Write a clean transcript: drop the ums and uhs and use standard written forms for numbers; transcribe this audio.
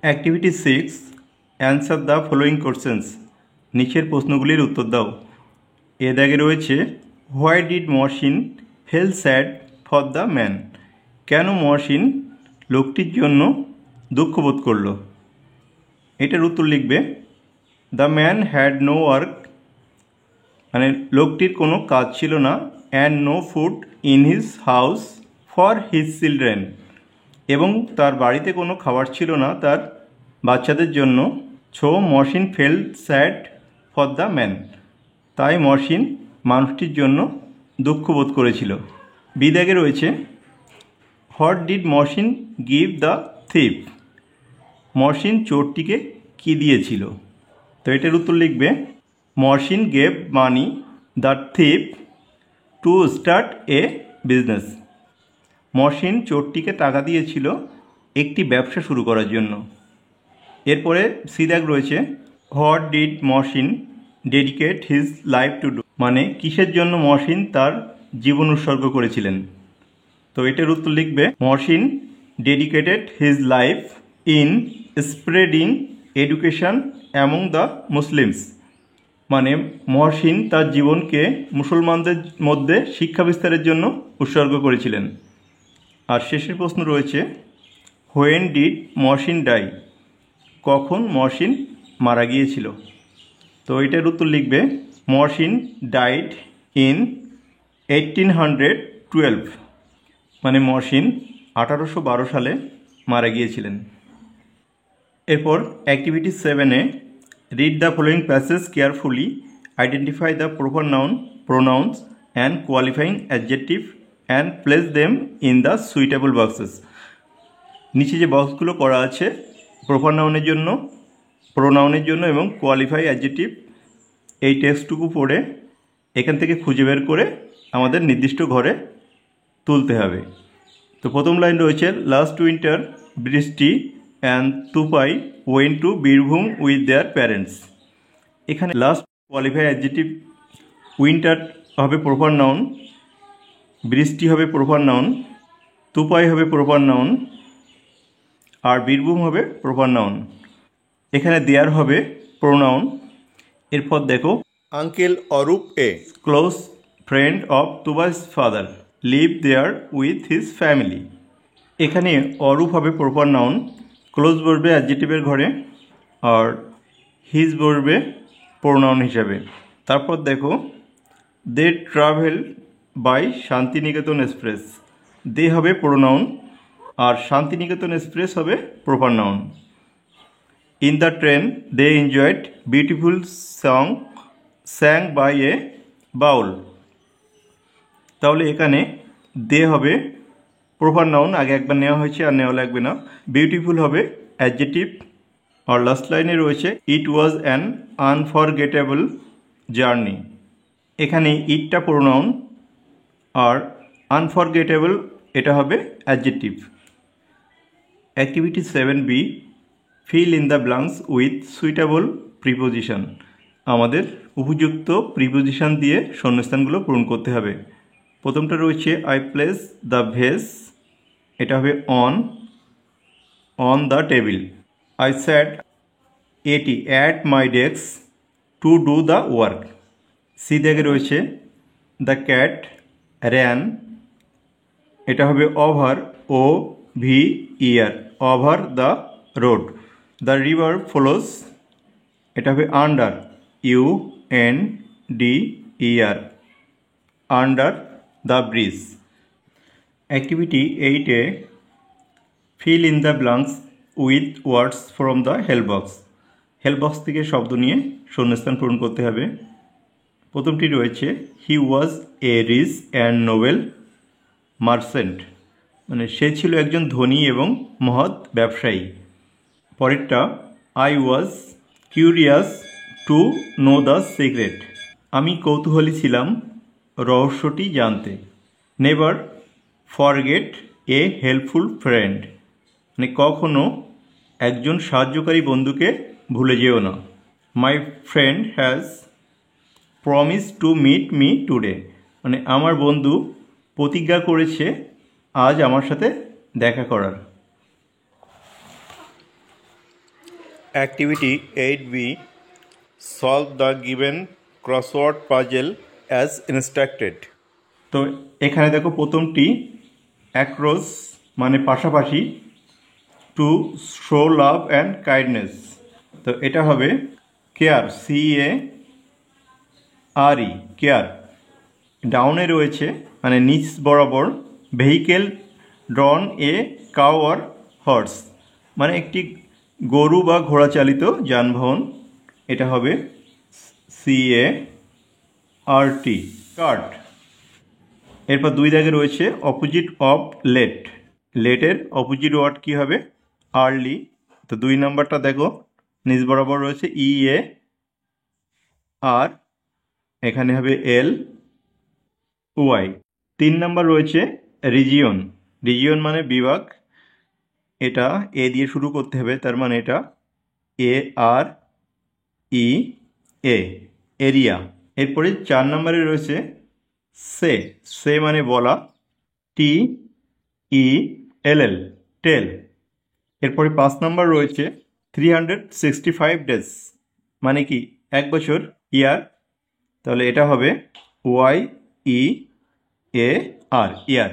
Activity 6, answer the following questions. নিচের প্রশ্নগুলির উত্তর দাও। এ দাগে রয়েছে why did Mohsin fell sad for the man. কেন মহসিন লোকটির জন্য দুঃখ বোধ করল? এটার উত্তর লিখবে the man had no work, মানে লোকটির কোনো কাজ ছিল না, and no food in his house for his children, এবং তার বাড়িতে কোনো খাবার ছিল না তার বাচ্চাদের জন্য। So Mohsin fell sad for the man, তাই মহসিন মানুষটির জন্য দুঃখ বোধ করেছিল। বিদাগে রয়েছে what did Mohsin give the thief. Mohsin চোরটিকে কী দিয়েছিল? তো এটার উত্তর লিখবে Mohsin gave money the thief to start a business. Mohsin চোরটিকে টাকা দিয়েছিল একটি ব্যবসা শুরু করার জন্য। এরপরে সিদাগ রয়েছে what did Mohsin dedicate his life to do, মানে কিসের জন্য মহসিন তার জীবন উৎসর্গ করেছিলেন? তো এটার উত্তর লিখবে Mohsin dedicated his life in spreading education among the Muslims, মানে মহসিন তার জীবনকে মুসলমানদের মধ্যে শিক্ষা বিস্তারের জন্য উৎসর্গ করেছিলেন। আর শেষের প্রশ্ন রয়েছে হোয়েন ডিড মহসিন ডাই, কখন মহসিন মারা গিয়েছিল? তো এটার উত্তর লিখবে মহসিন ডাইড ইন 1812, মানে মহসিন 1812 সালে মারা গিয়েছিলেন। এরপর অ্যাক্টিভিটি 7-এ read the following passage carefully, identify the proper noun, pronouns and qualifying adjective and place them in the suitable boxes. নিচে যে বক্সগুলো করা আছে প্রপার নাউনের জন্য, প্রোনাউনের জন্য এবং কোয়ালিফাই অ্যাডজেক্টিভ, এই টেক্সটটুকু পড়ে এখান থেকে খুঁজে বের করে আমাদের নির্দিষ্ট ঘরে তুলতে হবে। তো প্রথম লাইন রয়েছে last winter Brishti and Tupai went to Birbhum with their parents. এখানে লাস্ট কোয়ালিফাই অ্যাডজেক্টিভ, উইন্টার হবে প্রপার নাউন, বৃষ্টি হবে প্রপার নাউন, তুপাই হবে প্রপার নাউন, আর বীরভূম হবে প্রপার নাউন। এখানে দেয়ার হবে প্রোনাউন। এরপর দেখো uncle Arup a close friend of Tubai's father live there with his family. এখানে অরূপ হবে প্রপার নাউন, ক্লোজ বসবে অ্যাডজেক্টিভের ঘরে, আর হিজ বসবে প্রোনাউন হিসাবে। তারপর দেখো they travel by Shantiniketan express, they হবে প্রোনাউন আর শান্তিনিকেতন এক্সপ্রেস হবে proper noun. In the train they enjoyed beautiful song sang by a baul. তাহলে এখানে দে হবে প্রপার নাউন, আগে একবার নেওয়া হয়েছে আর নেওয়া লাগবে না। বিউটিফুল হবে অ্যাডজেক্টিভ। আর লাস্ট লাইনে রয়েছে ইট ওয়াজ অ্যান আনফরগেটেবল জার্নি। এখানে ইটটা প্রোনাউন আর আনফরগেটেবল এটা হবে adjective. Activity 7B, feel in the blanks with suitable preposition. আমাদের উপযুক্ত প্রিপোজিশন দিয়ে শূন্যস্থানগুলো পূরণ করতে হবে। প্রথমটা রয়েছে আই প্লেস দ্য ভেস, এটা হবে on the table. I sat এটি at my desk to do the work. সি দাগে রয়েছে দ্য ক্যাট র্যান, এটা হবে over OVER, over the road. The river flows, এটা হবে under UNDER, under the bridge. Activity 8-এ fill in the blanks with words from the help box. Help box থেকে শব্দ নিয়ে শূন্যস্থান পূরণ করতে হবে। প্রথমটি রয়েছে he was a rich and noble merchant, মানে সে ছিল একজন ধনী এবং মহৎ ব্যবসায়ী। পরেরটা I was curious to know the secret, আমি কৌতূহলী ছিলাম রহস্যটি জানতে। Never forget a helpful friend, মানে কখনো একজন সাহায্যকারী বন্ধুকে ভুলে যেও না। My friend has promise to meet me today, মানে আমার বন্ধু প্রতিজ্ঞা করেছে আজ আমার সাথে দেখা করার। Activity 8B. Solve the given crossword puzzle as instructed. তো এখানে দেখো প্রথমটি অ্যাক্রস মানে পাশাপাশি, to show love and kindness. তো এটা হবে কেয়ার, CARE, কেয়ার। ডাউনে রয়েছে মানে নিচ বরাবর vehicle ড্রন a cow or horse, মানে একটি গরু বা ঘোড়া চালিত যানবাহন, এটা হবে CART, কার্ট। এরপর দুই দাগে রয়েছে অপোজিট অফ লেট, লেটের অপোজিট ওয়ার্ড কী হবে? আর্লি। তো দুই নাম্বারটা দেখো নিচ বরাবর রয়েছে EAR, এখানে হবে LY। তিন নাম্বার রয়েছে রিজিয়ন, রিজিয়ন মানে বিভাগ, এটা এ দিয়ে শুরু করতে হবে, তার মানে এটা AREA, এরিয়া। এরপরে চার নম্বরে রয়েছে সে মানে বলা, TELL, টেল। এরপরে পাঁচ নম্বর রয়েছে 365 ডেজ, মানে কি এক বছর, ইয়ার। তাহলে এটা হবে YEAR, ইয়ার।